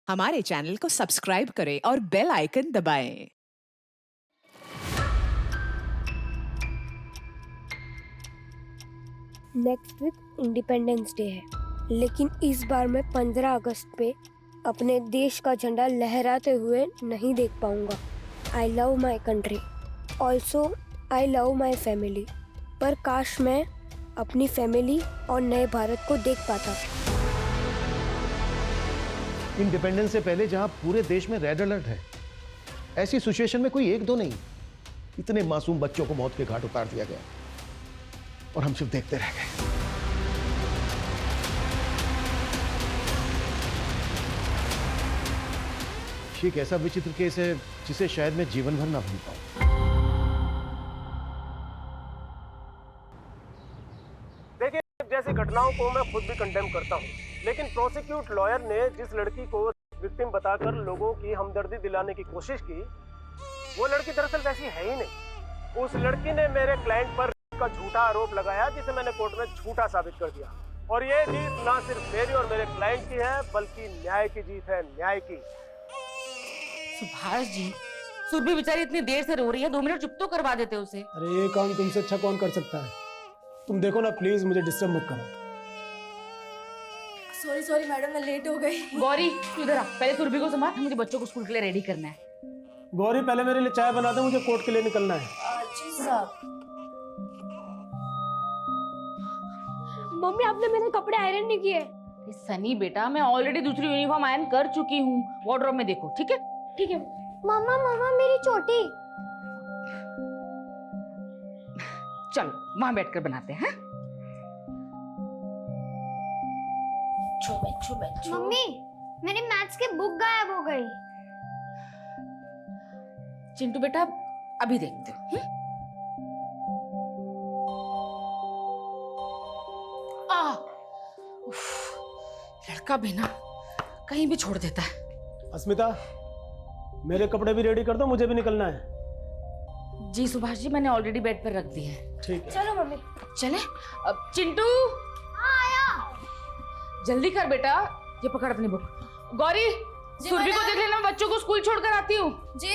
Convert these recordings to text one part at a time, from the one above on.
हमारे चैनल को सब्सक्राइब करें और बेल आइकन दबाएं। नेक्स्ट वीक इंडिपेंडेंस डे है, लेकिन इस बार मैं 15 अगस्त पे अपने देश का झंडा लहराते हुए नहीं देख पाऊंगा। I love my country, also I love my family. पर काश मैं अपनी फैमिली और नए भारत को देख पाता। इंडिपेंडेंस से पहले जहां पूरे देश में रेड अलर्ट है, ऐसी सिचुएशन में कोई एक दो नहीं, इतने मासूम बच्चों को मौत के घाट उतार दिया गया और हम सिर्फ देखते रह गए। ये एक ऐसा विचित्र केस है जिसे शायद मैं जीवन भर ना भूल पाऊं। देखिए, जैसी घटनाओं को मैं खुद भी कंडेम करता हूं, लेकिन प्रोसिक्यूट लॉयर ने जिस लड़की को विक्टिम बताकर लोगों की हमदर्दी दिलाने की कोशिश की, वो लड़की दरअसल वैसी है ही नहीं। उस लड़की ने मेरे क्लाइंट पर का झूठा आरोप लगाया, जिसे मैंने कोर्ट में झूठा साबित कर दिया। और ये जीत ना सिर्फ मेरी और मेरे क्लाइंट की है, बल्कि न्याय की जीत है, न्याय की। सुभाष जी, सुरभि बेचारी इतनी देर से रो रही है, 2 मिनट चुप तो करवा देते उसे। अरे ये काम तुमसे अच्छा कौन कर सकता है? तुम देखो ना, प्लीज मुझे डिस्टर्ब मत करो। सॉरी मैडम, मैं लेट हो गई। गौरी तू इधर आ, पहले सुरभि को संभाल, मुझे बच्चों को स्कूल के लिए रेडी करना है। गौरी पहले मेरे लिए चाय बना दो, मुझे कोर्ट के लिए निकलना है। जी साहब। मम्मी, आपने मेरे कपड़े आयरन नहीं किए। सनी बेटा, मैं ऑलरेडी दूसरी यूनिफॉर्म आयरन कर चुकी हूँ, वार्डरोब में देखो। ठीक है ठीक है। मामा मामा, मेरी चोटी। चलो वहां बैठकर बनाते हैं। मम्मी, मेरी मैथ्स की बुक गायब हो गई। चिंटू बेटा, अभी देखते हैं। लड़का भी ना कहीं भी छोड़ देता है। अस्मिता, मेरे कपड़े भी रेडी कर दो, मुझे भी निकलना है। जी सुभाष जी, मैंने ऑलरेडी बेड पर रख दिए हैं। ठीक है। चलो मम्मी। चले अब। चिंटू आया। जल्दी कर बेटा, ये पकड़ अपनी बुक। गौरी, सुरभि को देख लेना, बच्चों को स्कूल छोड़कर आती हूँ। जी।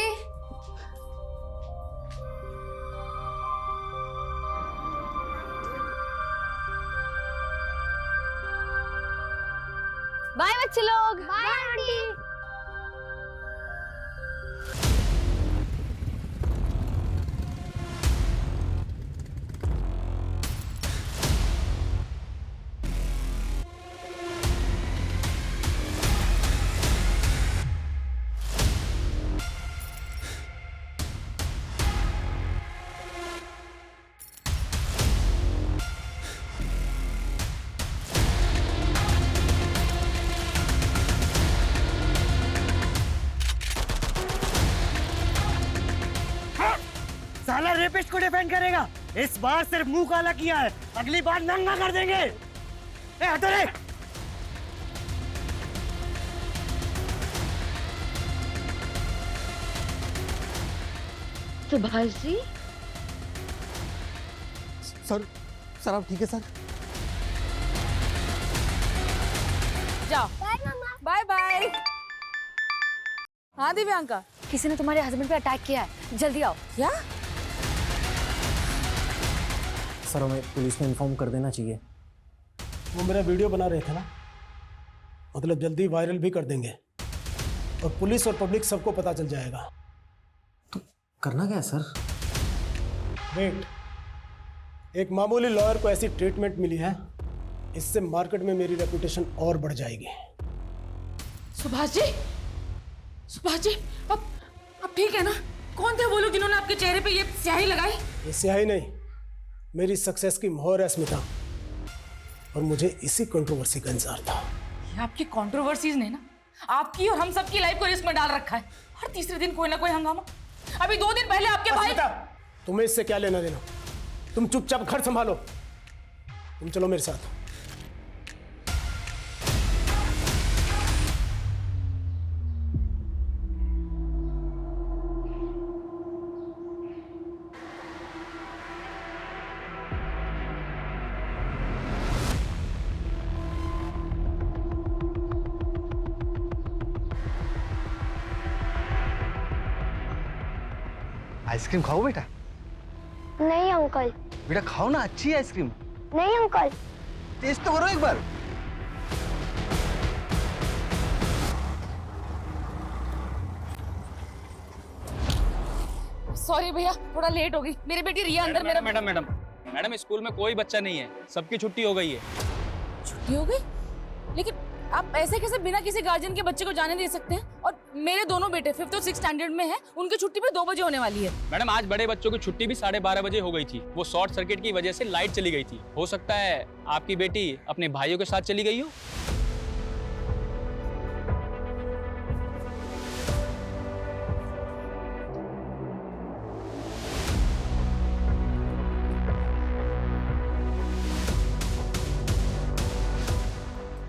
बाय बच्चे लोग। Bye aunty. साला रेपिस्ट को डिफेंड करेगा। इस बार सिर्फ मुंह काला किया है, अगली बार नंगा कर देंगे। ए हटो रे। सुभाष जी, सर आप ठीक है? सर जाओ। Bye bye. हाँ दिव्यांका, किसी ने तुम्हारे हस्बैंड पे अटैक किया है, जल्दी आओ। क्या? सर हमें पुलिस में इन्फॉर्म कर देना चाहिए। वो मेरा वीडियो बना रहे थे ना, मतलब जल्दी वायरल भी कर देंगे और पुलिस और पब्लिक सबको पता चल जाएगा। तो करना क्या है सर? वेट, एक मामूली लॉयर को ऐसी ट्रीटमेंट मिली है, इससे मार्केट में मेरी रेपुटेशन और बढ़ जाएगी। सुभाष जी, सुभाष जी, अब ठीक है ना? कौन थे वो लोग जिन्होंने आपके चेहरे पे ये स्याही लगाई? ये स्याही नहीं, मेरी सक्सेस की मोहर है स्मिता, और मुझे इसी कंट्रोवर्सी का इंतजार था। ये आपकी कंट्रोवर्सीज ने ना आपकी और हम सबकी लाइफ को रिस्क में डाल रखा है। हर तीसरे दिन कोई ना कोई हंगामा। अभी 2 दिन पहले आपके भाई। स्मिता, तुम्हें इससे क्या लेना देना? तुम चुपचाप घर संभालो। तुम चलो मेरे साथ। आइसक्रीम खाओ बेटा। नहीं अंकल। बेटा खाओ ना, अच्छी है आइसक्रीम। नहीं अंकल। टेस्ट तो करो एक बार। सॉरी भैया, थोड़ा लेट हो गई। मेरी बेटी रिया अंदर मेरा मैडम स्कूल में कोई बच्चा नहीं है, सबकी छुट्टी हो गई है। छुट्टी हो गई? लेकिन आप ऐसे कैसे बिना किसी गार्जियन के बच्चे को जाने दे सकते हैं? और मेरे दोनों बेटे 5th और 6th स्टैंडर्ड में हैं, उनकी छुट्टी भी 2 बजे होने वाली है। मैडम आज बड़े बच्चों की छुट्टी भी 12:30 बजे हो गई थी। वो शॉर्ट सर्किट की वजह से लाइट चली गई थी। हो सकता है आपकी बेटी अपने भाइयों के साथ चली गई हो।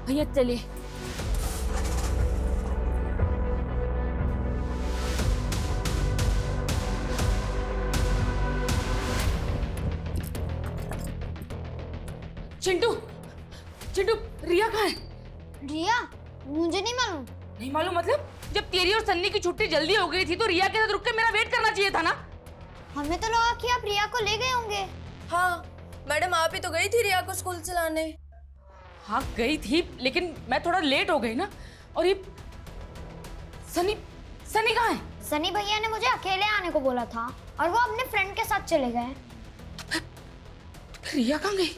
भैया चलिए। चिंटू, चिंटू, रिया कहाँ है? रिया? मुझे नहीं मालूम। नहीं मालूम मतलब? जब तेरी और सन्नी की छुट्टी जल्दी हो गई थी तो रिया के साथ रुक के मेरा वेट करना चाहिए था ना? हमें तो लगा कि आप रिया को ले गए होंगे। हाँ मैडम, आप ही तो गई थी रिया को स्कूल से लाने। हाँ गई थी, लेकिन मैं थोड़ा लेट हो गई ना। और ये सनी कहाँ है? सनी भैया ने मुझे अकेले आने को बोला था और वो अपने फ्रेंड के साथ चले गए। रिया कहाँ गई?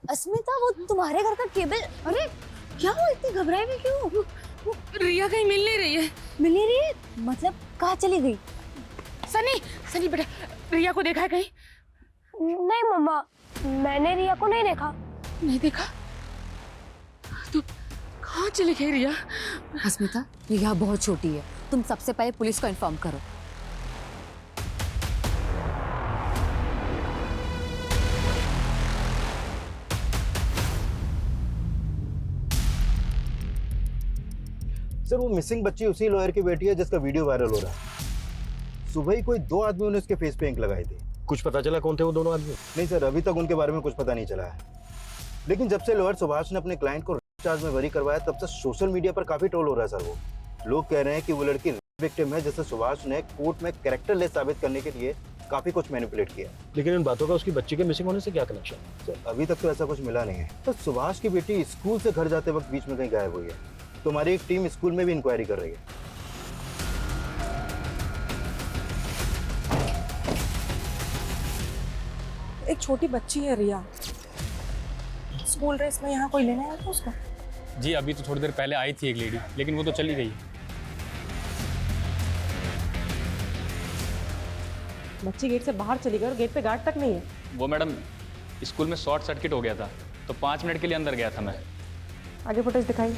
अस्मिता, वो तुम्हारे घर का केबल। अरे क्या हुआ, इतनी घबराई हुई क्यों? रिया कहीं मिल नहीं रही है। मिल नहीं रही है? मतलब कहाँ चली गई? सनी बेटा, रिया को देखा है कहीं? नहीं मम्मा, मैंने रिया को नहीं देखा। नहीं देखा? तो कहाँ चली गई रिया? अस्मिता, रिया बहुत छोटी है, तुम सबसे पहले पुलिस को इन्फॉर्म करो। सर वो मिसिंग बच्ची उसी लॉयर की बेटी है जिसका वीडियो वायरल हो रहा है। सुबह ही कोई 2 आदमियों ने उसके फेस पे इंक लगाई थी। कुछ पता चला कौन थे वो दोनों आदमी? नहीं सर, अभी तक उनके बारे में कुछ पता नहीं चला है। लेकिन जब से लॉयर सुभाष ने अपने क्लाइंट को चार्ज में बरी करवाया तब से सोशल मीडिया पर काफी ट्रोल हो रहा है सर। वो लोग कह रहे हैं कि वो लड़की विक्टिम है, जिसे सुभाष ने कोर्ट में कैरेक्टरलेस साबित करने के लिए काफी कुछ मैनिपुलेट किया। लेकिन इन बातों का उसकी बच्ची के मिसिंग होने से क्या कनेक्शन? सर अभी तक तो ऐसा कुछ मिला नहीं है। तो सुभाष की बेटी स्कूल से घर जाते वक्त बीच में कहीं गायब हुई है। तो हमारी एक टीम स्कूल में भी इंक्वायरी कर रही है। एक छोटी बच्ची है रिया, स्कूल ड्रेस में यहाँ कोई लेने आया था उसको? जी अभी तो थोड़ी देर पहले आई थी एक लेडी, लेकिन वो तो चली गई। बच्ची गेट से बाहर चली गई और गेट पे गार्ड तक नहीं है। वो मैडम स्कूल में शॉर्ट सर्किट हो गया था, तो 5 मिनट के लिए अंदर गया था मैं। आगे फुटेज दिखाइए।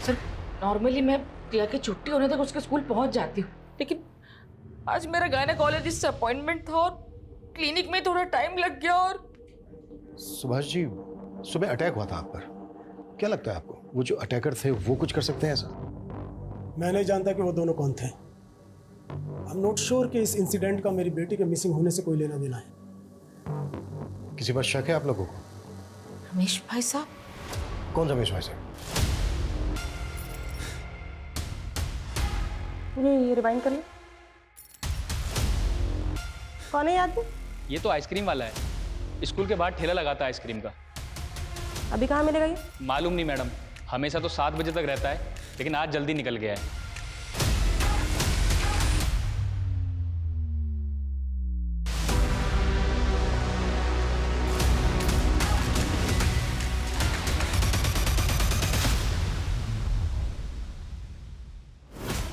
सर नॉर्मली मैं रिया की छुट्टी होने तक उसके स्कूल पहुंच जाती हूँ, लेकिन आज मेरा गायनेकोलॉजिस्ट से अपॉइंटमेंट था और क्लिनिक में थोड़ा टाइम लग गया। और सुभाष जी, सुबह अटैक हुआ था आप पर, क्या लगता है आपको वो जो अटैकर थे वो कुछ कर सकते हैं ऐसा? मैं नहीं जानता कि वो दोनों कौन थे। आई एम नॉट श्योर कि इस इंसिडेंट का मेरी बेटी के मिसिंग होने से कोई लेना देना है। किसी पर शक है आप लोगों को? रमेश भाई साहब। कौन रमेश भाई साहब? ये रिवाइंड कर लो। कौन है ये आदमी? ये तो आइसक्रीम वाला है, स्कूल के बाहर ठेला लगाता है आइसक्रीम का। अभी कहाँ मिलेगा ये? मालूम नहीं मैडम, हमेशा तो 7 बजे तक रहता है, लेकिन आज जल्दी निकल गया है।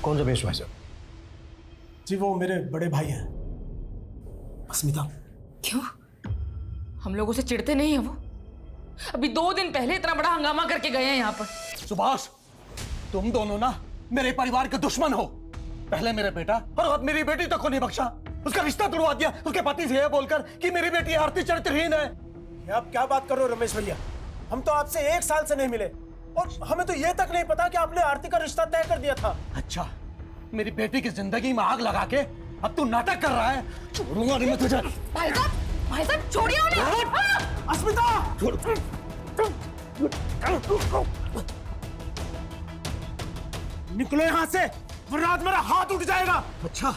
कौन रमेश भाई साहब? जी वो मेरे बड़े भाई हैं, अस्मिता। क्यों? हम लोगों से चिढ़ते नहीं है वो? अभी 2 दिन पहले इतना बड़ा हंगामा करके गए हैं यहाँ पर। सुभाष, तुम दोनों ना मेरे परिवार के दुश्मन हो। पहले मेरे बेटा और अब मेरी बेटी तक को नहीं बख्शा। उसका रिश्ता तोड़वा दिया उसके पति से बोलकर कि मेरी बेटी आरती चरित्रहीन है। ये आप क्या बात कर रहे हो रमेश भैया? हम तो आपसे 1 साल से नहीं मिले और हमें तो ये तक नहीं पता कि आपने आरती का रिश्ता तय कर दिया था। अच्छा, मेरी बेटी की जिंदगी में आग लगा के अब तू नाटक कर रहा है। छोड़ूंगा नहीं मैं तुझे। भाई साहब छोड़िए उन्हें। अस्मिता छोड़। निकलो यहाँ से वरना आज मेरा हाथ उठ जाएगा। अच्छा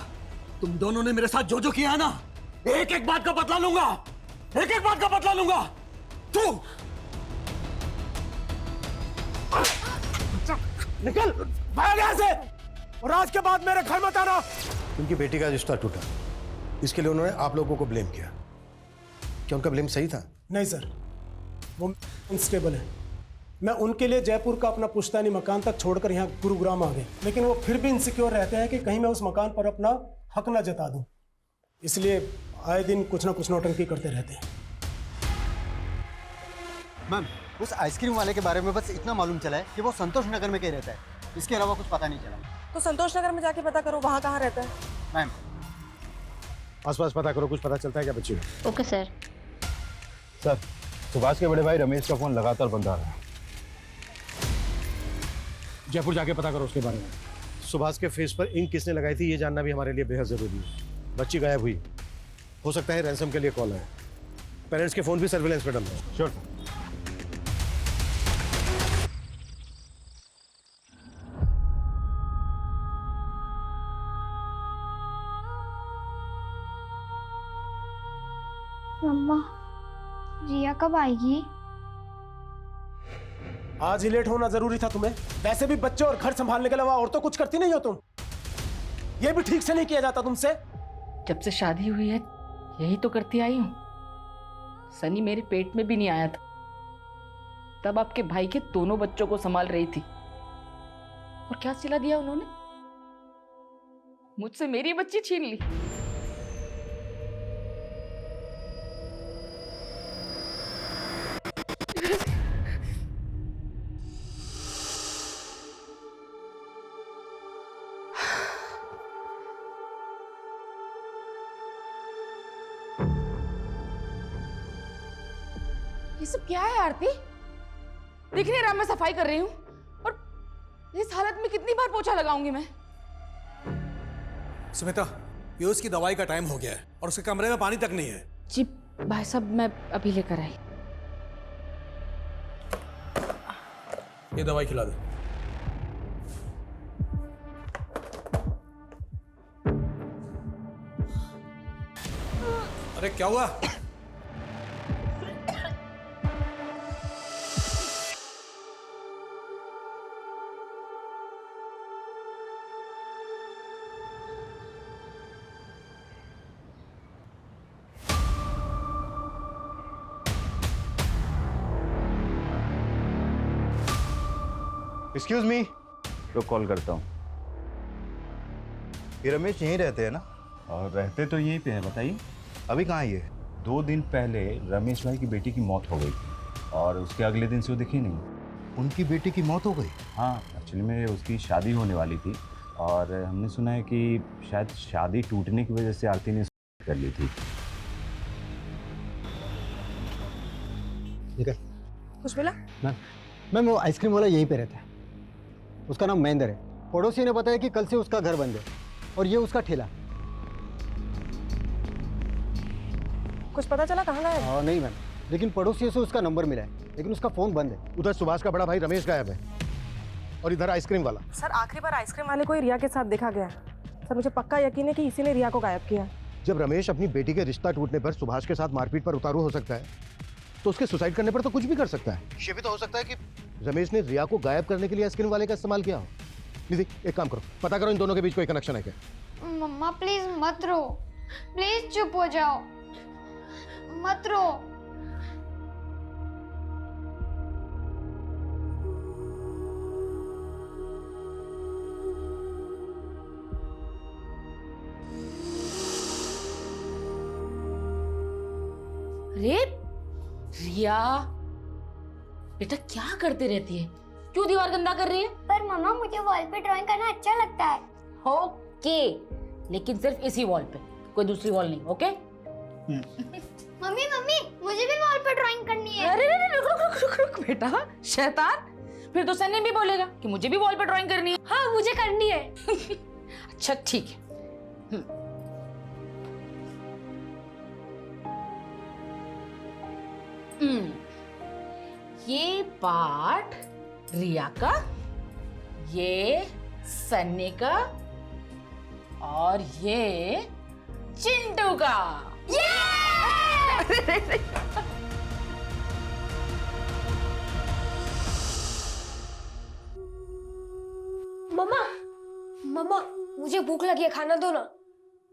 तुम दोनों ने मेरे साथ जो जो किया है ना, एक एक बात का बदला लूंगा, एक एक बात का बदला लूंगा। तू निकल भाग यहाँ से, और आज के बाद मेरे घर मत आना। उनकी बेटी का रिश्ता टूटा, इसके लिए उन्होंने आप लोगों को ब्लेम किया। क्या उनका ब्लेम सही था? नहीं सर, वो अनस्टेबल है। मैं उनके लिए जयपुर का अपना पुश्तैनी मकान तक छोड़कर यहाँ गुरुग्राम आ गए, लेकिन वो फिर भी इनसिक्योर रहते हैं कि कहीं मैं उस मकान पर अपना हक ना जता दूं, इसलिए आए दिन कुछ ना कुछ नौटंकी करते रहते हैं। मैम, उस आइसक्रीम वाले के बारे में बस इतना मालूम चला है कि वो संतोष नगर में कहीं रहता है, इसके अलावा कुछ पता नहीं चला। तो संतोष नगर में जाके पता करो वहाँ कहाँ रहता है। मैम आसपास पता करो, कुछ पता चलता है क्या बच्ची को? Okay sir. सर, सुभाष के बड़े भाई रमेश का फोन लगातार बंद आ रहा है। जयपुर जाके पता करो उसके बारे में। सुभाष के फेस पर इंक किसने लगाई थी ये जानना भी हमारे लिए बेहद जरूरी है। बच्ची गायब हुई, हो सकता है रैंसम के लिए कॉल है। पेरेंट्स के फोन भी सर्विलेंस पे डालना है। श्योर। मम्मा, रिया कब आएगी? आज ही लेट होना जरूरी था तुम्हें? वैसे भी बच्चे और घर संभालने के अलावा और तो कुछ करती नहीं हो तुम। ये भी ठीक से नहीं किया जाता तुमसे। जब से शादी हुई है यही तो करती आई हूँ। सनी मेरे पेट में भी नहीं आया था, तब आपके भाई के दोनों बच्चों को संभाल रही थी। और क्या सिला दिया उन्होंने? मुझसे मेरी बच्ची छीन ली। ये सब क्या है आरती? दिख नहीं रहा मैं सफाई कर रही हूँ, और इस हालत में कितनी बार पोछा लगाऊंगी मैं? सुमिता, ये उसकी दवाई का टाइम हो गया है और उसके कमरे में पानी तक नहीं है। जी भाई साहब, मैं अभी लेकर आई। ये दवाई खिला दो। अरे क्या हुआ? एक्सक्यूज मी, तो कॉल करता हूँ। ये रमेश यहीं रहते हैं ना? और रहते तो यहीं पे हैं। बताइए अभी कहाँ है ये? 2 दिन पहले रमेश भाई की बेटी की मौत हो गई और उसके अगले दिन से वो दिखी नहीं। उनकी बेटी की मौत हो गई? हाँ, एक्चुअली में उसकी शादी होने वाली थी और हमने सुना है कि शायद शादी टूटने की वजह से आरती ने कर ली थी। ठीक है। कुछ मिला? मैम वो आइसक्रीम वाला यहीं पे रहता है, उसका नाम महेंद्र है। पड़ोसी ने बताया कि कल से उसका घर बंद है और ये उसका ठेला। कुछ पता चला कहाँ गया है? नहीं मैम, लेकिन पड़ोसियों से उसका नंबर मिला है, लेकिन उसका फोन बंद है। उधर सुभाष का बड़ा भाई रमेश गायब है और इधर आइसक्रीम वाला। सर आखिरी बार आइसक्रीम वाले को ही रिया के साथ देखा गया। सर मुझे पक्का यकीन है कि इसी ने रिया को गायब किया। जब रमेश अपनी बेटी के रिश्ता टूटने पर सुभाष के साथ मारपीट पर उतारू हो सकता है, तो उसके सुसाइड करने पर तो कुछ भी कर सकता है। ये भी तो हो सकता है कि रमेश ने रिया को गायब करने के लिए आइसक्रीम वाले का इस्तेमाल किया हो। निधि, एक काम करो, पता करो इन दोनों के बीच कोई कनेक्शन है क्या। मम्मा प्लीज मत रो, प्लीज चुप हो जाओ, मत रो। अरे रिया बेटा, क्या करते रहती है? क्यों दीवार गंदा कर रही है? पर मम्मा मुझे वॉल पे ड्राइंग करना अच्छा लगता है। ओके, लेकिन सिर्फ इसी वॉल पे, कोई दूसरी वॉल नहीं। ओके? मम्मी मम्मी मुझे भी वॉल पे ड्राइंग करनी है। अरे रुक रुक रुक रुक रुक बेटा, शैतान। फिर तो सनी भी बोलेगा कि मुझे भी वॉल पे ड्राइंग करनी है। हाँ मुझे करनी है। अच्छा ठीक है। ये पार्ट रिया का, ये सन्नी का और ये चिंटू का। मम्मा मम्मा मुझे भूख लगी है, खाना दो ना।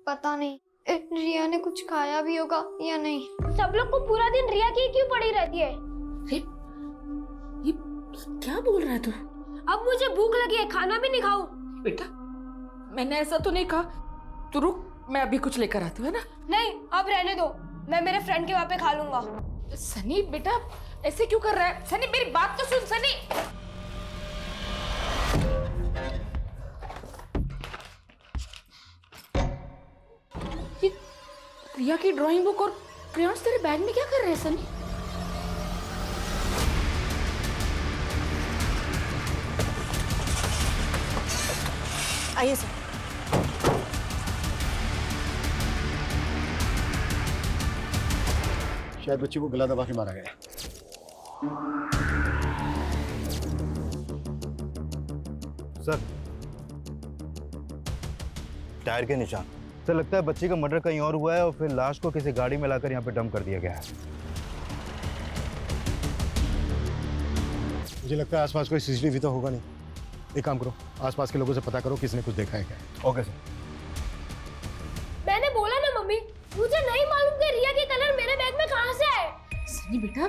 पता नहीं रिया ने कुछ खाया भी होगा या नहीं। सब लोग को पूरा दिन रिया की क्यों पड़ी रहती है? ये क्या बोल रहा है तू? अब मुझे भूख लगी है, खाना भी नहीं खाऊं? बेटा मैंने ऐसा तो नहीं कहा। तू रुक, मैं अभी कुछ लेकर आती हूँ, है ना? नहीं अब रहने दो, मैं मेरे फ्रेंड के वहाँ पे खा लूंगा। सनी बेटा ऐसे क्यों कर रहा है? सनी मेरी बात तो सुन सनी। ये रिया की ड्राइंग बुक और क्रेयॉन्स तेरे बैग में क्या कर रहे हैं सनी? आइए सर। शायद बच्ची को गला दबा के मारा गया। सर टायर के निशान। सर लगता है बच्ची का मर्डर कहीं और हुआ है और फिर लाश को किसी गाड़ी में लाकर यहाँ पे डंप कर दिया गया है। मुझे लगता है आसपास कोई सीसीटीवी तो होगा नहीं। एक काम करो, आसपास के लोगों से पता करो किसने कुछ देखा है क्या। Okay sir. मैंने बोला ना मम्मी, मुझे नहीं मालूम कि रिया के कलर मेरे बैग में कहाँ से आए। सनी बेटा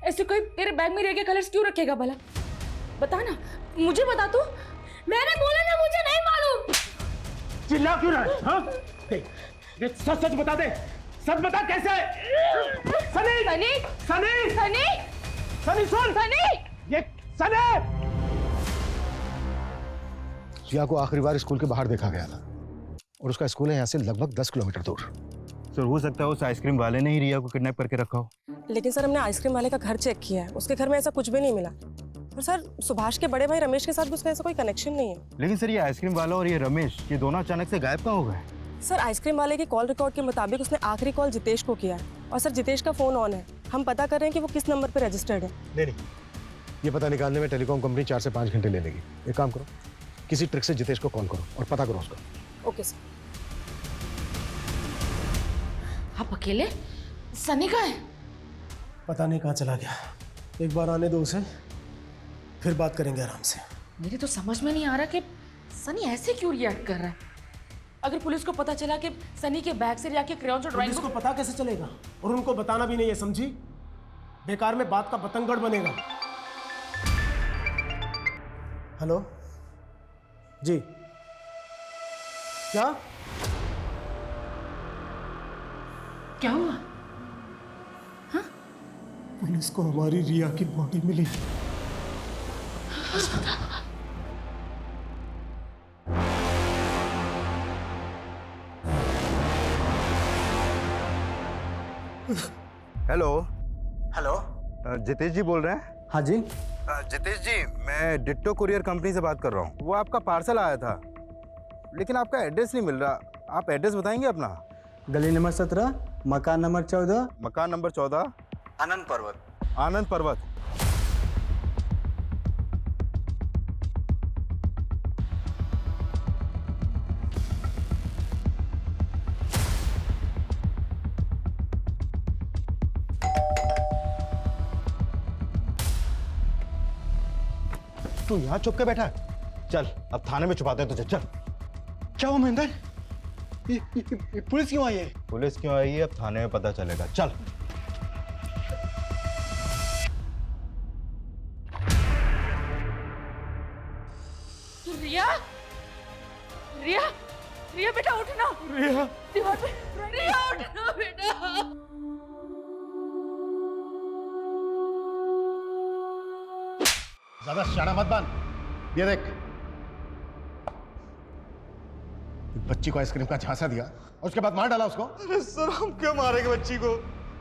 ऐसे कोई तेरे बैग में रिया के कलर्स क्यों रखेगा भला? बता ना, मुझे बता तू। मैंने बोला ना मुझे नहीं मालूम। चिल्ला क्यों रहा है? हाँ? ये सच सच बता दे, सच बता कैसे? सनी सनी सनी सनी सनी सुन, सनी ये सनी। रिया को आखिरी बार स्कूल के बाहर देखा गया था और उसका स्कूल है यहाँ से लगभग 10 किलोमीटर दूर। सर हो सकता है उस आइसक्रीम वाले ने ही रिया को किडनैप करके रखा हो। लेकिन सर हमने आइसक्रीम वाले का घर चेक किया है, उसके घर में ऐसा कुछ भी नहीं मिला। और सर सुभाष के बड़े भाई रमेश के साथ भी उसका ऐसा कोई कनेक्शन नहीं है। लेकिन सर ये आइसक्रीम वाला और ये रमेश, ये दोनों अचानक से गायब कहाँ हो गए? सर आइसक्रीम वाले की कॉल रिकॉर्ड के मुताबिक उसने आखिरी कॉल जितेश को किया है और सर जितेश का फोन ऑन है। हम पता कर रहे हैं कि वो किस नंबर पर रजिस्टर्ड है। नहीं, ये पता निकालने में टेलीकॉम कंपनी 4 से 5 घंटे ले लेगी। एक काम करो, किसी ट्रिक से जितेश को कॉल करो और पता करो उसको। Okay sir. आप अकेले? सनी कहाँ है? पता नहीं कहाँ चला गया। एक बार आने दो उसे, फिर बात करेंगे आराम से। मेरे तो समझ में नहीं आ रहा कि सनी ऐसे क्यों रिएक्ट कर रहा है। अगर पुलिस को पता चला कि सनी के बैग से रिया के क्रेयॉन्स और ड्राइंग पुलिस को पता कैसे चलेगा? और उनको बताना भी नहीं है, समझी? बेकार में बात का बतंगड़ बनेगा। हेलो जी, क्या क्या हुआ? पुलिस को हमारी रिया की बॉडी मिली। हेलो हेलो जितेश जी बोल रहे हैं? हाँ जी। जितेश जी मैं डिट्टो कुरियर कंपनी से बात कर रहा हूँ। वो आपका पार्सल आया था लेकिन आपका एड्रेस नहीं मिल रहा। आप एड्रेस बताएंगे अपना? गली नंबर 17, मकान नंबर 14। मकान नंबर 14, आनंद पर्वत। आनंद पर्वत। तू यहाँ चुप के बैठा है? चल अब थाने में छुपाते हैं तुझे। चल। क्या हुआ महेंद्र? ये पुलिस क्यों आई है? पुलिस क्यों आई है अब थाने में पता चलेगा। चल। रिया रिया रिया बेटा उठना। रिया दीवार पे रिया उठना बेटा। ज्यादा शाना मत बन। ये देख, बच्ची को आइसक्रीम का झांसा दिया और उसके बाद मार डाला उसको। अरे सर हम क्यों मारेंगे बच्ची को?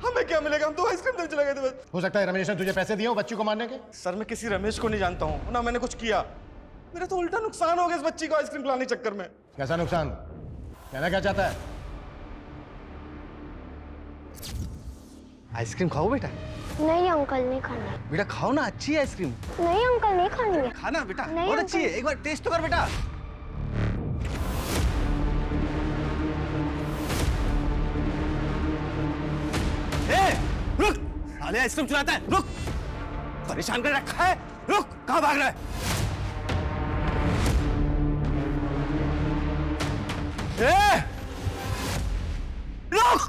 हमें क्या मिलेगा? हम तो आइसक्रीम देने चले गए थे बस। हो सकता है रमेश ने तुझे पैसे दिए हो बच्ची को मारने के। सर मैं किसी रमेश को नहीं जानता हूँ, ना मैंने कुछ किया। मेरा तो उल्टा नुकसान हो गया इस बच्ची को आइसक्रीम खिलाने के चक्कर में। कैसा नुकसान? कहना क्या चाहता है? आइसक्रीम खाओ बेटा। नहीं अंकल, नहीं खानी। बेटा खाओ ना, अच्छी है आइसक्रीम। नहीं अंकल, नहीं खानी है। खाना बेटा, नहीं बहुत अच्छी है, अंकल। एक बार टेस्ट तो कर बेटा। रुक, साले आइसक्रीम चुराता है, रुक। परेशान कर रखा है, रुक, कहाँ भाग रहा है? रुक।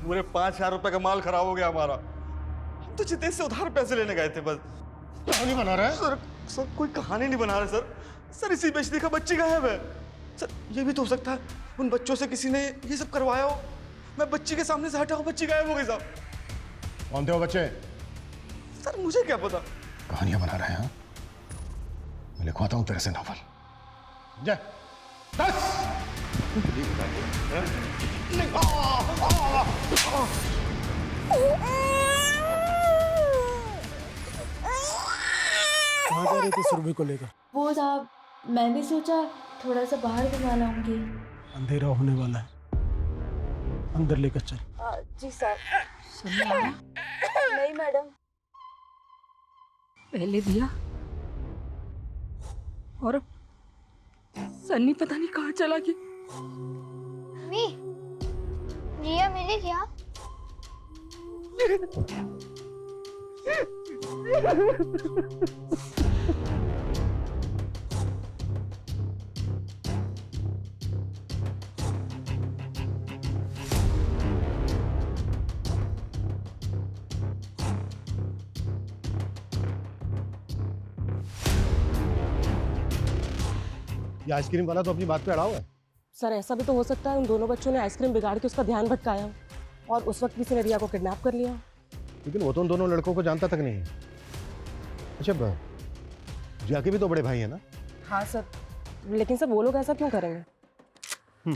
पूरे 5,000 रुपए का माल खराब हो गया हमारा। हम तो जितेश से उधार पैसे लेने गए थे बस। कहानी बना रहा है? सर कोई कहानी नहीं बना रहा सर। सर इसी बेच देखा बच्ची गायब है। सर ये भी तो हो सकता है उन बच्चों से किसी ने ये सब करवाया हो। मैं बच्ची के सामने से हटा हूँ, बच्ची गायब हो गई साहब। कौन थे वो बच्चे? सर मुझे क्या पता। कहानियां बना रहे हैं? मैं लिखवाता हूँ तेरे से नॉवल। जा, दस। कहाँ जा रहे थे सुरभि को लेकर? वो साहब, मैंने सोचा थोड़ा सा बाहर घुमा लाऊंगी। अंधेरा होने वाला है, अंदर लेकर चल। जी सर। नहीं मैडम। पहले दिया और अब सन्नी पता नहीं कहाँ चला गया। मी, रिया मिली क्या? ये आइसक्रीम वाला तो अपनी बात पे अड़ा हुआ है। सर ऐसा भी तो हो सकता है उन दोनों बच्चों ने आइसक्रीम बिगाड़ के उसका ध्यान भटकाया हो और उस वक्त किसी ने रिया को किडनैप कर लिया। लेकिन वो तो उन दोनों लड़कों को जानता तक नहीं है। अच्छा, रिया के भी तो बड़े भाई है ना? हाँ सर, लेकिन सर वो लोग ऐसा क्यों करेंगे?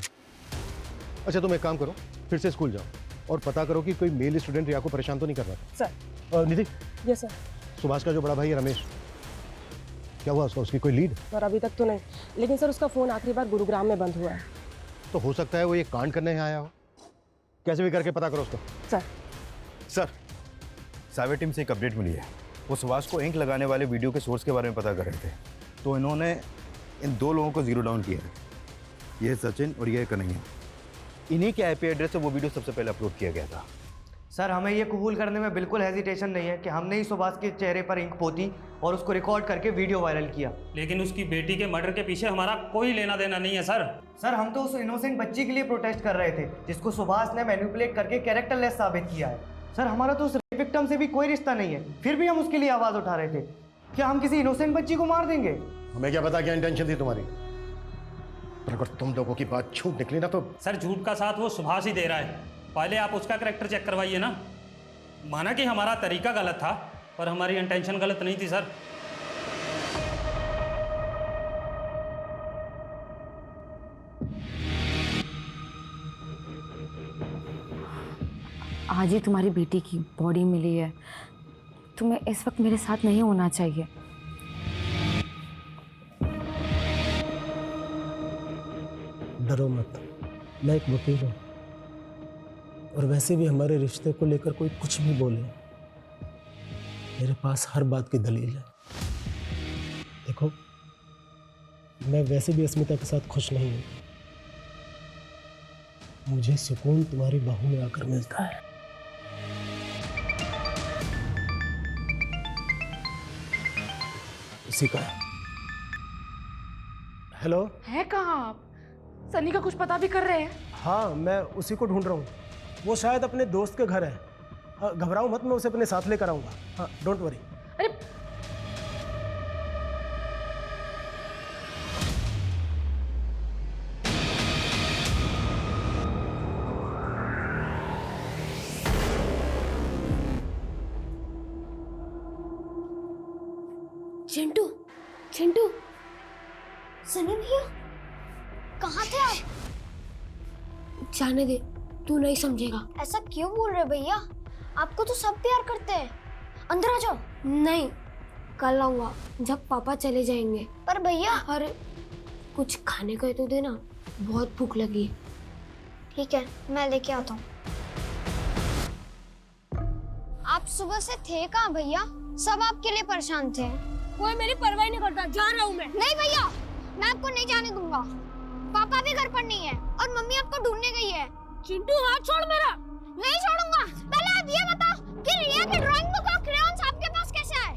अच्छा तुम एक काम करो, फिर से स्कूल जाओ और पता करो कि कोई मेल स्टूडेंट रिया को परेशान तो नहीं कर रहा था। Sir. Nidhi. Yes sir. Subhash का जो बड़ा भाई है रमेश, क्या हुआ उसका? उसकी कोई लीड? सर अभी तक तो नहीं, लेकिन सर उसका फोन आखिरी बार गुरुग्राम में बंद हुआ है। तो हो सकता है वो ये कांड करने यहाँ आया हो। कैसे भी करके पता करो उसको। सर साइबर टीम से एक अपडेट मिली है। वो सुभाष को इंक लगाने वाले वीडियो के सोर्स के बारे में पता कर रहे थे, तो इन्होंने इन दो लोगों को जीरो डाउन किया है। ये है सचिन और ये है कन्हैया। इन्हीं के आईपी एड्रेस से वो वीडियो सबसे पहले अपलोड किया गया था। सर हमें ये कबूल करने में बिल्कुल हेजिटेशन नहीं है कि हमने ही सुभाष के चेहरे पर इंक पोती और उसको रिकॉर्ड करके वीडियो वायरल किया। लेकिन उसकी बेटी के मर्डर के पीछे हमारा कोई लेना देना नहीं है सर। सर हम तो उस इनोसेंट बच्ची के लिए प्रोटेस्ट कर रहे थे जिसको सुभाष ने मैनिपुलेट करके कैरेक्टरलेस साबित किया है। सर हमारा तो उस रेप विक्टिम से भी कोई रिश्ता नहीं है, फिर भी हम उसके लिए आवाज़ उठा रहे थे। क्या हम किसी इनोसेंट बच्ची को मार देंगे? हमें क्या पता क्या इंटेंशन थी तुम्हारी, पर अगर तुम लोगों की बात झूठ निकली ना तो। सर झूठ का साथ वो सुभाष ही दे रहा है। पहले आप उसका कैरेक्टर चेक करवाइए ना। माना कि हमारा तरीका गलत था, पर हमारी इंटेंशन गलत नहीं थी सर। आज ही तुम्हारी बेटी की बॉडी मिली है, तुम्हें इस वक्त मेरे साथ नहीं होना चाहिए। डरो मत, मैं एक वकील हूँ और वैसे भी हमारे रिश्ते को लेकर कोई कुछ भी बोले, मेरे पास हर बात की दलील है। देखो मैं वैसे भी अस्मिता के साथ खुश नहीं हूँ। मुझे सुकून तुम्हारी बाहों में आकर मिलता है। उसी का। हेलो। है कहाँ आप? सनी का कुछ पता भी कर रहे हैं? हाँ मैं उसी को ढूंढ रहा हूँ, वो शायद अपने दोस्त के घर है। हाँ घबराओ मत, मैं उसे अपने साथ लेकर आऊँगा। हाँ डोंट वरी। अरे चिंटू, चिंटू, सनी भैया कहाँ थे आप? जाने दे, तू नहीं समझेगा। ऐसा क्यों बोल रहे भैया? आपको तो सब प्यार करते हैं। अंदर आ जाओ। नहीं, कल आऊंगा जब पापा चले जाएंगे। पर भैया। अरे कुछ खाने का तो देना, बहुत भूख लगी है। ठीक है, मैं लेके आता हूँ। आप सुबह से थे कहाँ भैया? सब आपके लिए परेशान थे। कोई मेरी परवाह नहीं करता, जा रहा हूँ मैं। नहीं भैया, मैं आपको नहीं जाने दूंगा। पापा भी घर पर नहीं है और मम्मी आपको ढूंढने गई है। चिंटू हाथ छोड़ मेरा। नहीं छोड़ूंगा। पहले आप ये बताओ कि रिया की ड्राइंग बुक और क्रेयॉन्स आपके पास कैसे आए?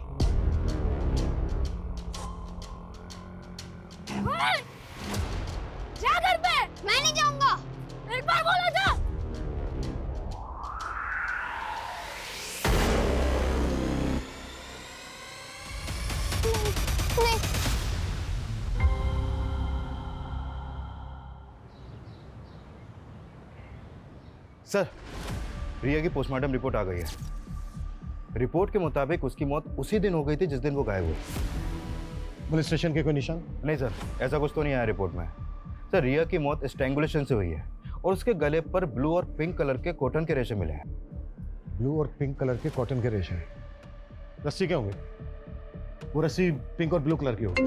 जा घर पे। मैं नहीं जाऊंगा। एक बार बोला था। नहीं। सर, रिया की पोस्टमार्टम रिपोर्ट आ गई है। रिपोर्ट के मुताबिक उसकी मौत उसी दिन हो गई थी जिस दिन वो गायब हुई। पुलिस स्टेशन के कोई निशान? नहीं सर, ऐसा कुछ तो नहीं आया रिपोर्ट में। सर, रिया की मौत स्ट्रैंगुलेशन से हुई है और उसके गले पर ब्लू और पिंक कलर के कॉटन के रेशे मिले हैं। ब्लू और पिंक कलर के कॉटन के रेशे? रस्सी क्या होंगे? वो रस्सी पिंक और ब्लू कलर की होगी।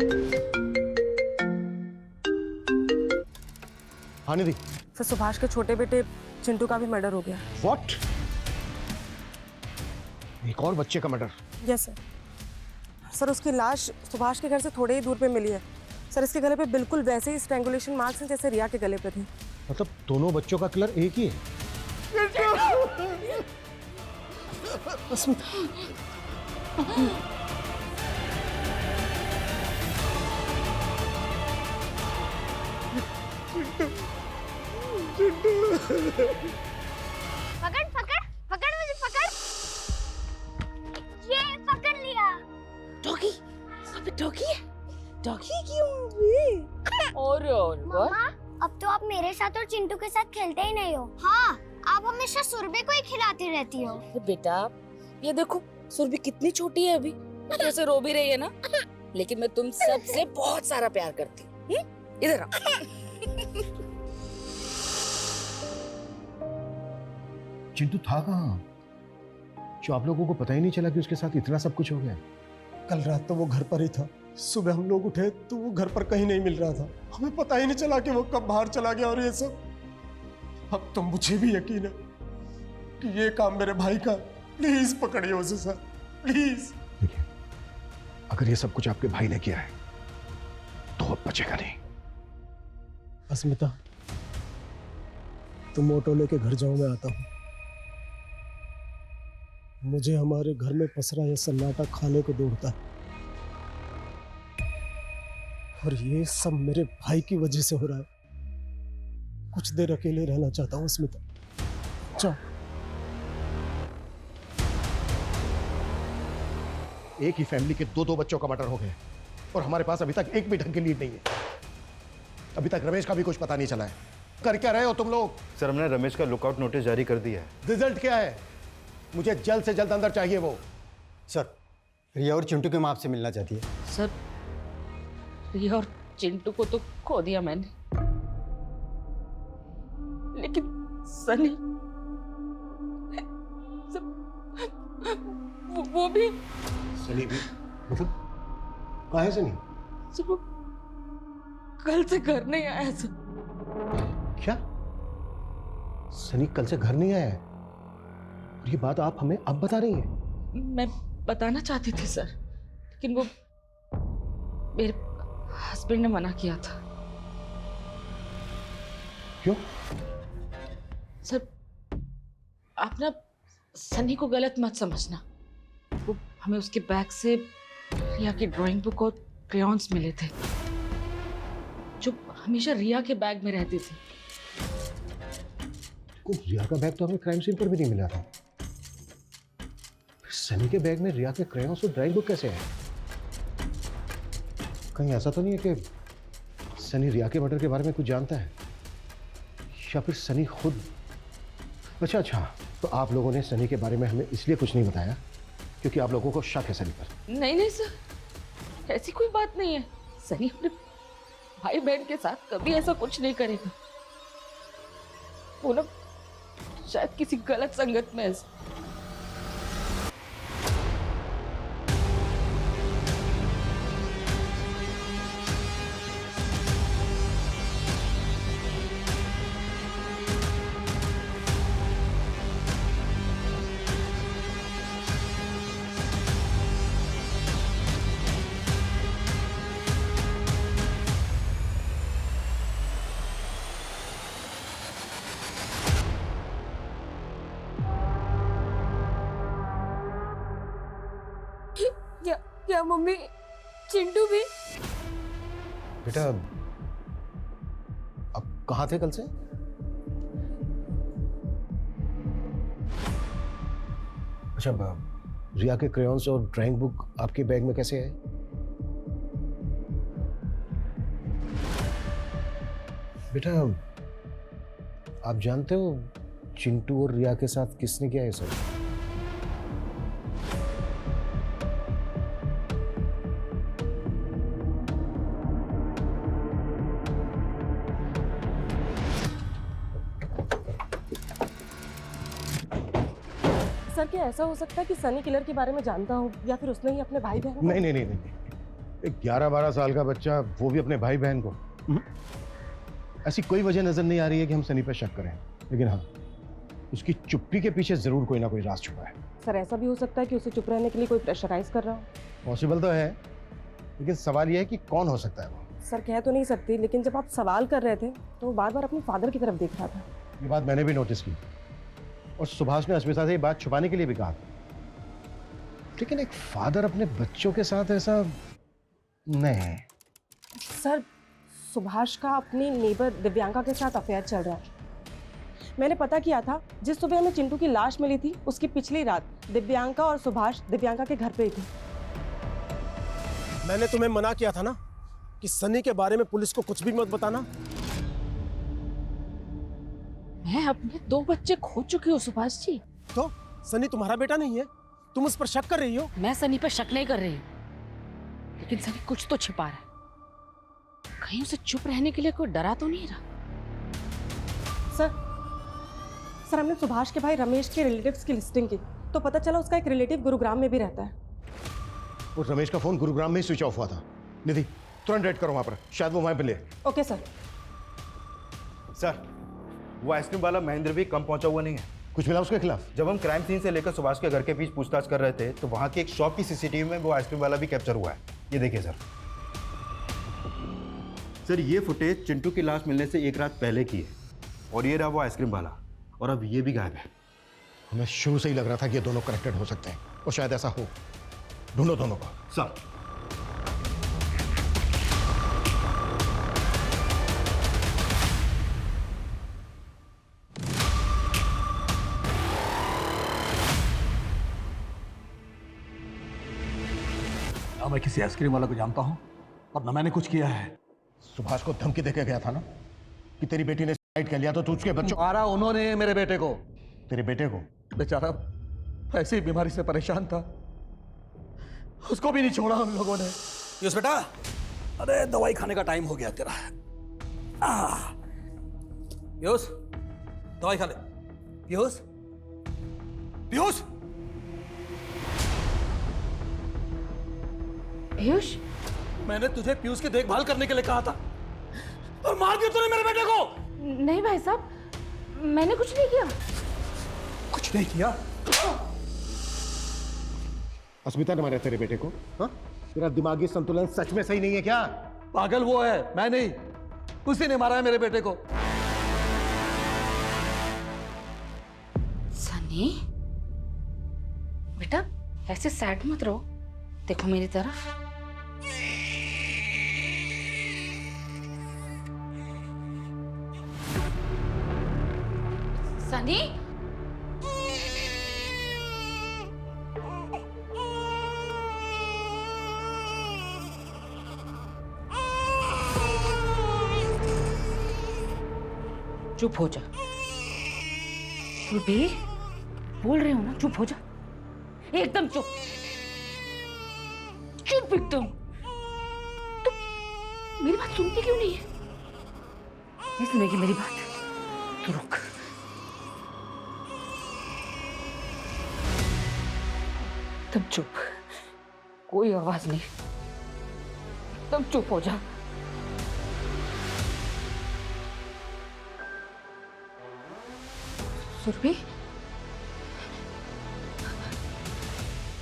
हाँ निधि। सर, सुभाष के छोटे बेटे चिंटू का भी मर्डर हो गया। What? एक और बच्चे का मर्डर? Yes sir. सर, उसकी लाश सुभाष के घर से थोड़े ही दूर पे मिली है। सर, इसके गले पे बिल्कुल वैसे ही स्ट्रैंगुलेशन मार्क्स हैं जैसे रिया के गले पे थे। मतलब दोनों बच्चों का कलर एक ही है? पकड़ पकड़ पकड़ मुझे पकड़। ये पकड़ लिया। डॉगी, अबे डॉगी है। डॉगी क्यों भी? और मम्मा, अब तो आप मेरे साथ और चिंटू के साथ खेलते ही नहीं हो। हाँ, आप हमेशा सुरभि को ही खिलाती रहती हो। बेटा, ये देखो सुरभि कितनी छोटी है अभी, जैसे रो भी रही है ना। लेकिन मैं तुम सबसे बहुत सारा प्यार करती हूँ। इधर आओ। चिंटू था कहाँ जो आप लोगों को पता ही नहीं चला कि उसके साथ इतना सब कुछ हो गया? कल रात तो वो घर पर ही था। सुबह हम लोग उठे तो वो घर पर कहीं नहीं मिल रहा था। हमें पता ही नहीं चला कि वो कब बाहर चला गया। और ये सब अब तो मुझे भी यकीन है कि ये काम मेरे भाई का। प्लीज पकड़िए उसे सर, प्लीज। देखिए, अगर ये सब कुछ आपके भाई ने किया है तो अब बचेगा नहीं। अस्मिता, तुम ऑटो लेके घर जाओ, मैं आता हूँ। मुझे हमारे घर में पसरा यह सन्नाटा खाने को दौड़ता है और ये सब मेरे भाई की वजह से हो रहा है। कुछ देर अकेले रहना चाहता हूँ अस्मिता, जाओ। एक ही फैमिली के दो बच्चों का मर्डर हो गया और हमारे पास अभी तक एक भी ढंग की लीड नहीं है। अभी तक रमेश का भी कुछ पता नहीं चला है। कर क्या रहे हो तुम लोग? सर, हमने रमेश का लुकआउट नोटिस जारी कर दिया है। रिजल्ट क्या है? मुझे जल्द से जल्द अंदर चाहिए वो। सर, रिया और चिंटू की माँ आपसे मिलना चाहती है। सर, रिया और चिंटू को तो खो दिया मैंने, लेकिन सनी वो भी। सनी भी? मतलब कहाँ है सनी? सर, वो कल से घर नहीं आया सर। क्या? सनी कल से घर नहीं आया है? और ये बात आप हमें अब बता रही हैं? मैं बताना चाहती थी सर, लेकिन वो मेरे हस्बैंड ने मना किया था। क्यों? सर, आप ना सनी को गलत मत समझना। वो हमें उसके बैग से रिया की ड्राइंग बुक और क्रेयॉन्स मिले थे जो हमेशा रिया के बैग में रहती थी। रिया का बैग तो हमें क्राइम सीन पर भी नहीं मिला था। सनी के बैग में रिया के क्रेयॉन्स और ड्राइंग बुक कैसे है? कहीं ऐसा तो नहीं है कि सनी रिया के मर्डर के बारे में कुछ जानता है या फिर सनी खुद? अच्छा, तो आप लोगों ने सनी के बारे में हमें इसलिए कुछ नहीं बताया क्योंकि आप लोगों को शक है सनी पर? नहीं सर, ऐसी कोई बात नहीं है। सनी अपने भाई बहन के साथ कभी ऐसा कुछ नहीं करेगा। वो ना शायद किसी गलत संगत में है। क्या मम्मी चिंटू भी? बेटा अब कहाँ थे कल से? अच्छा, रिया के क्रेयॉन्स और ड्राइंग बुक आपके बैग में कैसे आए? बेटा आप जानते हो चिंटू और रिया के साथ किसने किया है सब? सर क्या ऐसा हो सकता है कि सनी किलर के बारे में जानता हो या फिर उसने ही अपने भाई बहन को? नहीं नहीं नहीं नहीं, एक 11-12 साल का बच्चा, वो भी अपने भाई बहन को। ऐसी कोई वजह नजर नहीं आ रही है कि हम सनी पर शक करें, लेकिन हाँ उसकी चुप्पी के पीछे जरूर कोई ना कोई राज छुपा है। सर ऐसा भी हो सकता है कि उसे चुप रहने के लिए कोई प्रेशराइज कर रहा हो। पॉसिबल तो है, लेकिन सवाल यह है कि कौन हो सकता है वो। सर कह तो नहीं सकती, लेकिन जब आप सवाल कर रहे थे तो वो बार बार अपने फादर की तरफ देख रहा था। ये बात मैंने भी नोटिस की और सुभाष ने अस्मिता से ये बात छुपाने के लिए भी कहा था, लेकिन एक फादर अपने बच्चों के साथ ऐसा नहीं। सर सुभाष का अपनी नेबर दिव्यांका के साथ अफेयर चल रहा है। मैंने पता किया था, जिस सुबह हमें चिंटू की लाश मिली थी उसकी पिछली रात दिव्यांका और सुभाष दिव्यांका के घर पे ही थे। मैंने तुम्हें मना किया था ना कि सनी के बारे में पुलिस को कुछ भी मत बताना। मैं अपने 2 बच्चे खो चुकी हूँ सुभाष जी। तो सनी तुम्हारा बेटा नहीं है? तुम उस पर शक कर रही हो? मैं सनी पर शक नहीं कर रही, लेकिन सनी कुछ तो छिपा रहा है। कहीं उसे चुप रहने के लिए कोई डरा तो नहीं रहा? सर हमने सुभाष के भाई रमेश के रिलेटिव्स की लिस्टिंग की तो पता चला उसका एक रिलेटिव गुरुग्राम में भी रहता है। और रमेश का फोन गुरुग्राम में ही स्विच ऑफ हुआ था। निधि तुरंत रेड करो वहां पर, शायद वो वहां पे ले। Okay sir. सर वो आइसक्रीम वाला महेंद्र भी कम पहुंचा हुआ नहीं है। कुछ मिला उसके खिलाफ? जब हम क्राइम सीन से लेकर सुभाष के घर के बीच पूछताछ कर रहे थे तो वहां की एक शॉप की सीसीटीवी में वो आइसक्रीम वाला भी कैप्चर हुआ है। ये देखिए सर ये फुटेज चिंटू की लाश मिलने से 1 रात पहले की है और ये रहा वो आइसक्रीम वाला, और अब ये भी गायब है। हमें शुरू से ही लग रहा था कि ये दोनों कनेक्टेड हो सकते हैं और शायद ऐसा हो। ढूंढो दोनों को। सर ना मैं किसी आइसक्रीम वाला को जानता हूं और ना मैंने कुछ किया है। सुभाष को धमकी देके गया था ना कि तेरी बेटी ने सुसाइड कर लिया तो तू उसके बच्चों। मारा उन्होंने मेरे बेटे को। तेरे बेटे को? बेचारा ऐसी बीमारी से परेशान था, उसको भी नहीं छोड़ा हम लोगों ने। पीयूष बेटा, अरे दवाई खाने का टाइम हो गया तेरा। पीयूष दवाई खा ले। पीयूष पीयूष पीयूष, मैंने तुझे पीयूष की देखभाल करने के लिए कहा था और मार दिया तूने मेरे बेटे को। नहीं भाई साहब, मैंने कुछ नहीं किया। कुछ नहीं किया? अस्मिता ने मारा तेरे बेटे को? हाँ? तेरा दिमागी संतुलन सच में सही नहीं है क्या? पागल वो है, मैं नहीं। उसी ने मारा है मेरे बेटे को। सनी बेटा ऐसे सैड मत रहो, देखो मेरी तरफ। सनी चुप हो जा। बे बोल रहे हो ना, चुप हो जा, एकदम चुप, चुप एकदम। तुम मेरी बात सुनती क्यों नहीं है? नहीं सुनेगी मेरी बात तो रुक। तब चुप, कोई आवाज नहीं, तब चुप हो जा। सुरभि,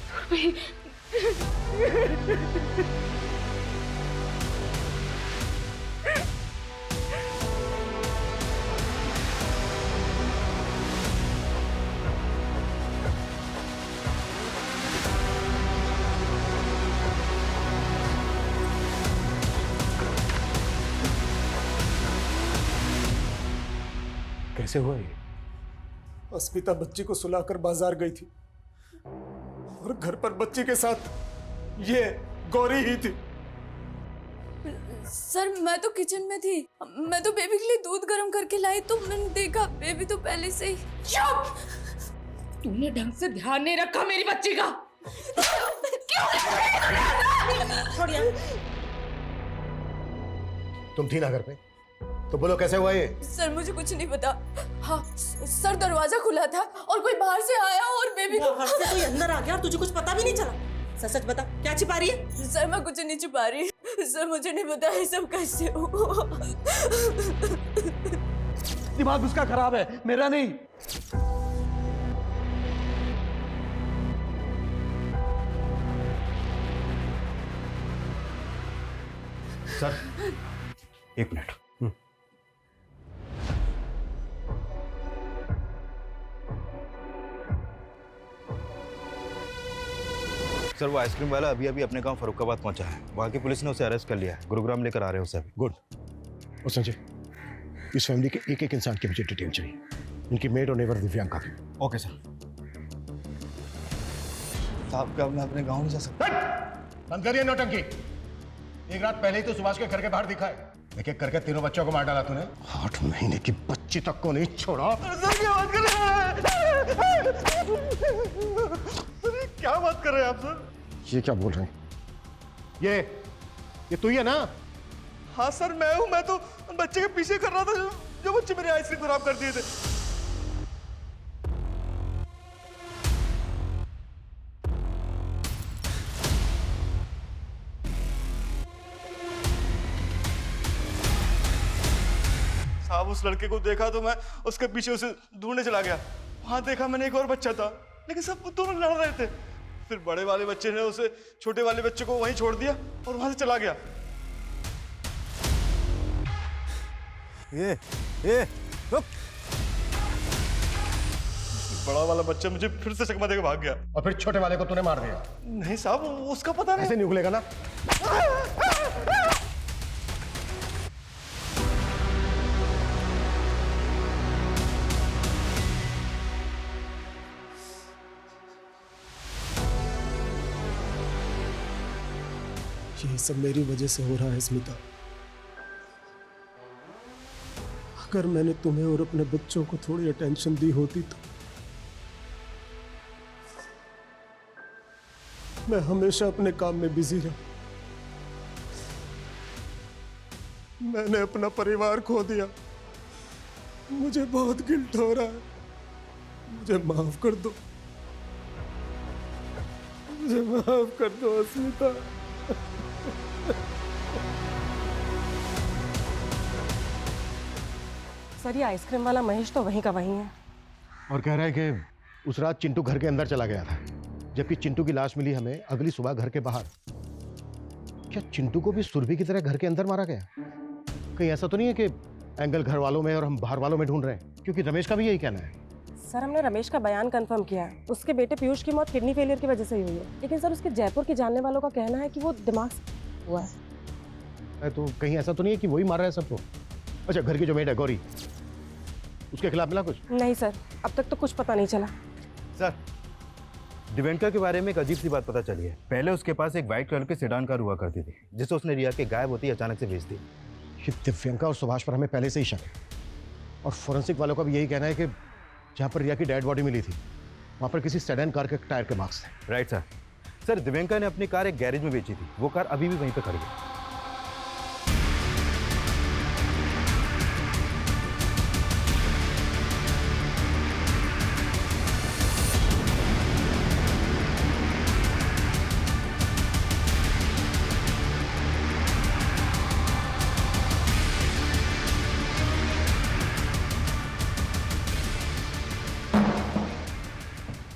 सुरभि, कैसे हुआ ये? अस्मिता बच्ची को सुलाकर बाजार गई थी और घर पर बच्ची के साथ ये गौरी ही थी। सर मैं तो किचन में थी, मैं तो बेबी के लिए दूध गर्म करके लाई तो मैंने देखा बेबी तो पहले से ही। चुप! तूने ढंग से ध्यान नहीं रखा मेरी बच्ची का। छोड़िए। तुम थी ना घर पे, तो बोलो कैसे हुआ ये? सर मुझे कुछ नहीं पता। हाँ सर दरवाजा खुला था और कोई बाहर से आया और बेबी को बाहर से कोई अंदर आ गया और तुझे कुछ पता भी नहीं चला। सच सच बता, क्या छिपा रही है? सर मैं कुछ नहीं छिपा रही। सर मुझे नहीं पता ये सब कैसे हुआ। दिमाग उसका खराब है, मेरा नहीं। सर एक मिनट। सर वो आइसक्रीम वाला अभी अभी अपने गांव फरुखाबाद पहुंचा है। वहां की पुलिस ने उसे अरेस्ट कर लिया है। गुरुग्राम लेकर आ रहे हैं उसे अभी। गुड। और संजय, इस फैमिली के एक एक इंसान की मुझे डिटेल चाहिए, इनकी मेड और नेबर दिव्यांका की। Okay sir. साहब क्या मैं अपने गांव नहीं जा सकता? बंद करिए नौटंकी। एक रात पहले ही तो सुभाष के घर के बाहर दिखा है। एक एक करके तीनों बच्चों को मार डाला तूने। 8 महीने की बच्ची तक को नहीं छोड़ा। क्या बात कर रहे हैं आप सर? ये क्या बोल रहे हैं? ये तू ही है ना? हाँ सर मैं हूँ। मैं तो बच्चे के पीछे कर रहा था जो बच्चे मेरी आइसक्रीम खराब कर दिए थे। साहब उस लड़के को देखा तो मैं उसके पीछे उसे ढूंढने चला गया। वहां देखा मैंने एक और बच्चा था, लेकिन सब दोनों लड़ रहे थे। फिर बड़े वाले बच्चे ने उसे छोटे वाले बच्चे को वहीं छोड़ दिया और वहां से चला गया। ये रुक। बड़ा वाला बच्चा मुझे फिर से चकमा देकर भाग गया। और फिर छोटे वाले को तूने मार दिया? नहीं साहब उसका पता नहीं। ऐसे नहीं उगलेगा ना। ये सब मेरी वजह से हो रहा है स्मिता। अगर मैंने तुम्हें और अपने बच्चों को थोड़ी अटेंशन दी होती तो मैं हमेशा अपने काम में बिजी रहा। मैंने अपना परिवार खो दिया। मुझे बहुत गिल्ट हो रहा है। मुझे माफ कर दो। मुझे माफ कर दो स्मिता। सर ये आइसक्रीम वाला महेश तो वहीं का वहीं है और कह रहा है कि उस रात चिंटू घर के अंदर चला गया था, जबकि चिंटू की लाश मिली हमें अगली सुबह घर के बाहर। क्या चिंटू को भी सुरभि की तरह घर के अंदर मारा गया? कहीं ऐसा तो नहीं है कि एंगल घर वालों में और हम बाहर वालों में ढूंढ रहे हैं? क्योंकि रमेश का भी यही कहना है। सर हमने रमेश का बयान कंफर्म किया है। उसके बेटे पीयूष की मौत किडनी फेलियर की वजह से ही हुई है, लेकिन सर उसके जयपुर के जानने वालों का कहना है कि वो दिमाग से हुआ है। तो कहीं ऐसा तो नहीं है कि वही मार रहा है सबको? अच्छा, घर की जो मेड है गौरी, उसके खिलाफ मिला कुछ? नहीं सर, अब तक तो कुछ पता नहीं चला। सर दिव्यांका के बारे में एक अजीब सी बात पता चली है। पहले उसके पास एक व्हाइट कलर की सेडान कार हुआ करती थी, जिसे उसने रिया के गायब होती अचानक से बेच दी। दिव्यांका और सुभाष पर हमें पहले से ही शक है, और फोरेंसिक वालों का भी यही कहना है कि जहाँ पर रिया की डेड बॉडी मिली थी वहाँ पर किसी सेडान कार के टायर के मार्क्स थे। Right sir. सर दिव्यांका ने अपनी कार एक गैरेज में बेची थी। वो कार अभी भी वहीं पर खड़ी है।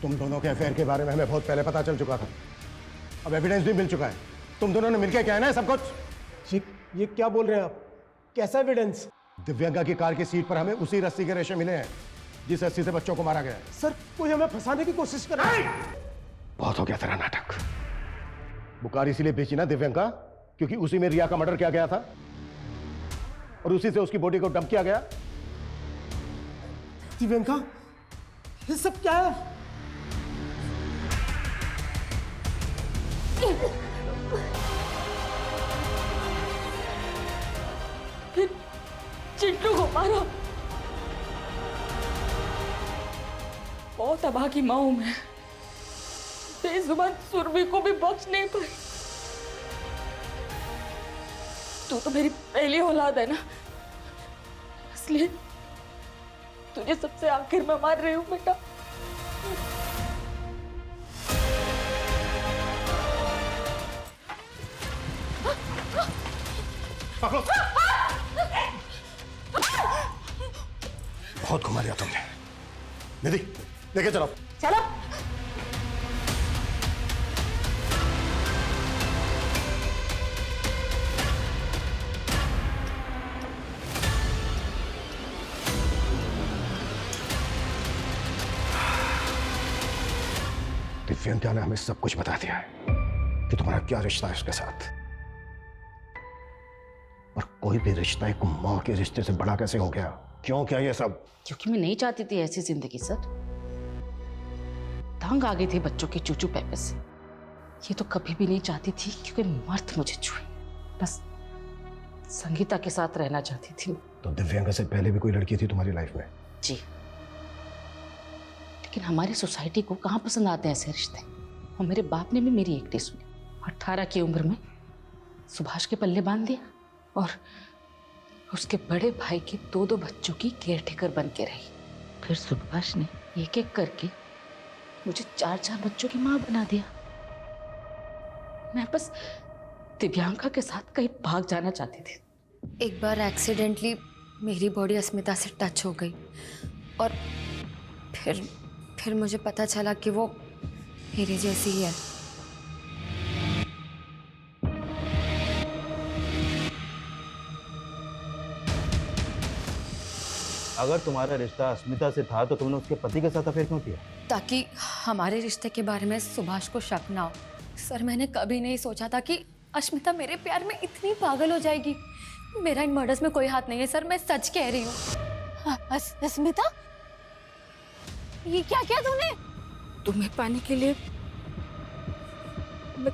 तुम दोनों के अफेयर के बारे में हमें बहुत पहले पता चल चुका था। अब एविडेंस भी मिल चुका है। तुम दोनों ने मिलकर क्या है ना सब कुछ। ये क्या बोल रहे हैं आप? कैसा एविडेंस? दिव्यांका की कार की सीट पर हमें उसी रस्सी के रेशे मिले हैं जिस रस्सी से बच्चों को मारा गया है। सर कोई हमें फंसाने की कोशिश कर रहा है। बहुत हो गया तेरा नाटक। वो कार इसीलिए बेची ना दिव्यांका, क्योंकि उसी में रिया का मर्डर किया गया था और उसी से उसकी बॉडी को डंप किया गया। दिव्यांका, ये सब क्या है? चिंटू को मारो। बहुत अभागी माँ हूं मैं, बेजुबान सुरभि को भी बख्श नहीं पाई। तू तो मेरी पहली औलाद है ना, इसलिए तुझे सबसे आखिर में मार रही हूँ बेटा। बहुत घुमा लिया तुमने। निधि, लेके चलो। चलो। दिव्यांका ने हमें सब कुछ बता दिया है कि तुम्हारा क्या रिश्ता है उसके साथ। और कोई भी रिश्ता एक माँ के रिश्ते से बड़ा कैसे हो गया? क्यों क्या ये सब? क्योंकि मैं नहीं चाहती थी ऐसी जिंदगी सर। तंग आ गई थी बच्चों की चूचू पैपे से। ये तो कभी भी नहीं चाहती थी क्योंकि मर्द मुझे छुए। बस संगीता के साथ रहना चाहती थी। तो दिव्यांका से पहले भी कोई लड़की थी तुम्हारी लाइफ में? जी, लेकिन हमारी सोसाइटी को कहाँ पसंद आते हैं ऐसे रिश्ते। और मेरे बाप ने भी मेरी एक नहीं सुनी। 18 की उम्र में सुभाष के पल्ले बांध दिया और उसके बड़े भाई के 2-2 बच्चों की केयरटेकर बन के रही। फिर सुभाष ने एक एक करके मुझे 4-4 बच्चों की माँ बना दिया। मैं बस दिव्यांका के साथ कहीं भाग जाना चाहती थी। एक बार एक्सीडेंटली मेरी बॉडी अस्मिता से टच हो गई और फिर मुझे पता चला कि वो मेरी जैसी ही है। अगर तुम्हारा रिश्ता अस्मिता से था तो तुमने उसके पति के साथ अफेयर क्यों किया? ताकि हमारे रिश्ते के बारे में सुभाष को शक ना हो। सर, मैंने कभी नहीं सोचा था कि अस्मिता मेरे प्यार में इतनी पागल हो जाएगी। मेरा इन मर्डर्स में कोई हाथ नहीं है सर, मैं सच कह रही हूँ। अस्मिता, ये क्या किया तूने? तुम्हें पाने के लिए मैं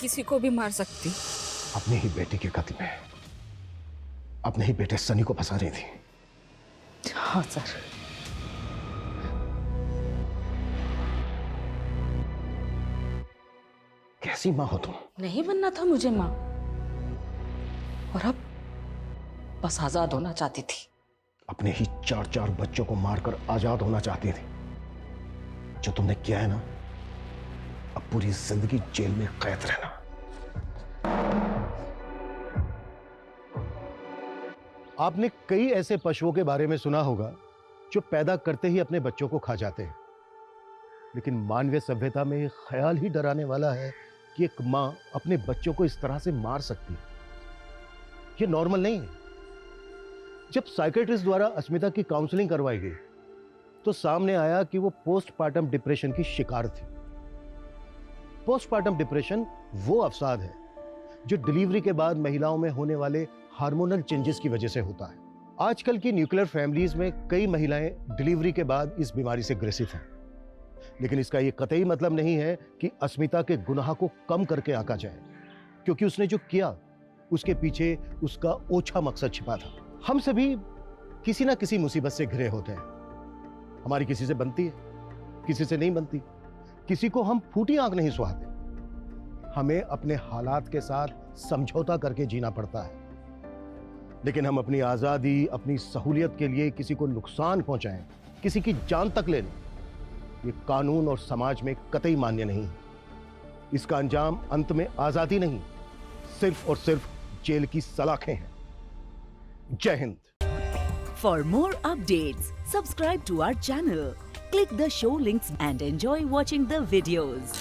किसी को भी मार सकती। अपनी ही बेटी के कत्ल में अपने ही बेटे सनी को फंसा रही थी। हाँ सर। कैसी माँ हो तुम? नहीं बनना था मुझे माँ, और अब बस आजाद होना चाहती थी। अपने ही 4-4 बच्चों को मारकर आजाद होना चाहती थी। जो तुमने किया है ना, अब पूरी जिंदगी जेल में कैद रहना। आपने कई ऐसे पशुओं के बारे में सुना होगा जो पैदा करते ही अपने बच्चों को खा जाते हैं, लेकिन मानवीय सभ्यता में ख्याल ही डराने वाला है कि एक मां अपने बच्चों को इस तरह से मार सकती है। ये नॉर्मल नहीं है। जब साइकेट्रिस्ट द्वारा अस्मिता की काउंसलिंग करवाई गई तो सामने आया कि वो पोस्टपार्टम डिप्रेशन की शिकार थी। पोस्टपार्टम डिप्रेशन वो अवसाद है जो डिलीवरी के बाद महिलाओं में होने वाले हार्मोनल चेंजेस की वजह से होता है। आजकल की न्यूक्लियर फैमिलीज में कई महिलाएं डिलीवरी के बाद इस बीमारी से ग्रसित हैं, लेकिन इसका ये कतई मतलब नहीं है कि अस्मिता के गुनाह को कम करके आंका जाए, क्योंकि उसने जो किया उसके पीछे उसका ओछा मकसद छिपा था। हम सभी किसी ना किसी मुसीबत से घिरे होते हैं। हमारी किसी से बनती है, किसी से नहीं बनती, किसी को हम फूटी आंख नहीं सुहाते। हमें अपने हालात के साथ समझौता करके जीना पड़ता है, लेकिन हम अपनी आजादी, अपनी सहूलियत के लिए किसी को नुकसान पहुंचाएं, किसी की जान तक ले लें, ये कानून और समाज में कतई मान्य नहीं है। इसका अंजाम अंत में आजादी नहीं, सिर्फ और सिर्फ जेल की सलाखें हैं। जय Hind. For more updates, subscribe to our channel, click the show links and enjoy watching the videos.